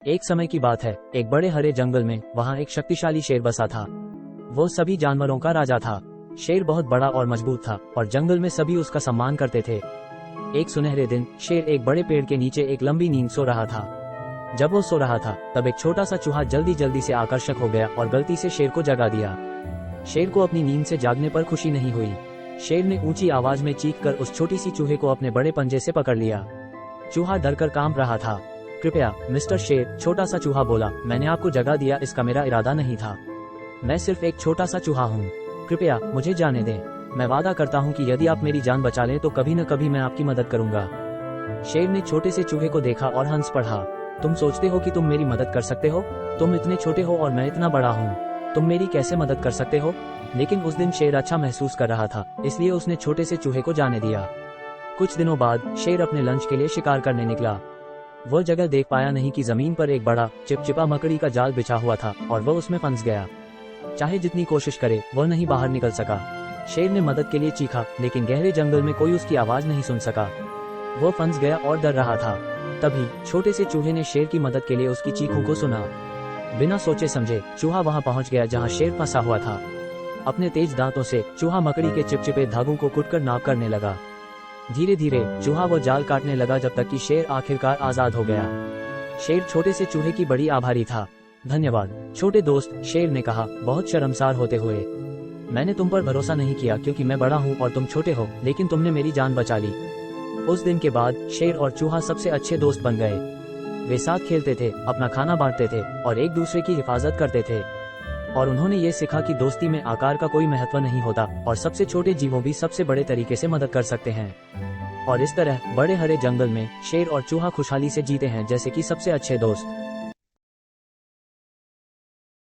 एक समय की बात है, एक बड़े हरे जंगल में वहाँ एक शक्तिशाली शेर बसा था। वो सभी जानवरों का राजा था। शेर बहुत बड़ा और मजबूत था और जंगल में सभी उसका सम्मान करते थे। एक सुनहरे दिन शेर एक बड़े पेड़ के नीचे एक लंबी नींद सो रहा था। जब वो सो रहा था तब एक छोटा सा चूहा जल्दी जल्दी से आकर्षक हो गया और गलती से शेर को जगा दिया। शेर को अपनी नींद से जागने पर खुशी नहीं हुई। शेर ने ऊंची आवाज में चीख कर उस छोटी सी चूहे को अपने बड़े पंजे से पकड़ लिया। चूहा डरकर कांप रहा था। कृपया मिस्टर शेर, छोटा सा चूहा बोला, मैंने आपको जगा दिया, इसका मेरा इरादा नहीं था। मैं सिर्फ एक छोटा सा चूहा हूँ, कृपया मुझे जाने दें। मैं वादा करता हूँ कि यदि आप मेरी जान बचा लें तो कभी न कभी मैं आपकी मदद करूंगा। शेर ने छोटे से चूहे को देखा और हंस पड़ा। तुम सोचते हो कि तुम मेरी मदद कर सकते हो? तुम इतने छोटे हो और मैं इतना बड़ा हूँ, तुम मेरी कैसे मदद कर सकते हो? लेकिन उस दिन शेर अच्छा महसूस कर रहा था, इसलिए उसने छोटे से चूहे को जाने दिया। कुछ दिनों बाद शेर अपने लंच के लिए शिकार करने निकला। वो जगह देख पाया नहीं कि जमीन पर एक बड़ा चिपचिपा मकड़ी का जाल बिछा हुआ था और वह उसमें फंस गया। चाहे जितनी कोशिश करे वह नहीं बाहर निकल सका। शेर ने मदद के लिए चीखा, लेकिन गहरे जंगल में कोई उसकी आवाज नहीं सुन सका। वो फंस गया और डर रहा था। तभी छोटे से चूहे ने शेर की मदद के लिए उसकी चीखों को सुना। बिना सोचे समझे चूहा वहां पहुंच गया जहां शेर फंसा हुआ था। अपने तेज दांतों से चूहा मकड़ी के चिपचिपे धागों को कुटकर नाप करने लगा। धीरे धीरे चूहा वो जाल काटने लगा जब तक कि शेर आखिरकार आजाद हो गया। शेर छोटे से चूहे की बड़ी आभारी था। धन्यवाद छोटे दोस्त, शेर ने कहा बहुत शर्मसार होते हुए। मैंने तुम पर भरोसा नहीं किया क्योंकि मैं बड़ा हूँ और तुम छोटे हो, लेकिन तुमने मेरी जान बचा ली। उस दिन के बाद शेर और चूहा सबसे अच्छे दोस्त बन गए। वे साथ खेलते थे, अपना खाना बांटते थे और एक दूसरे की हिफाजत करते थे। और उन्होंने ये सीखा कि दोस्ती में आकार का कोई महत्व नहीं होता और सबसे छोटे जीवों भी सबसे बड़े तरीके से मदद कर सकते हैं। और इस तरह बड़े हरे जंगल में शेर और चूहा खुशहाली से जीते हैं जैसे कि सबसे अच्छे दोस्त।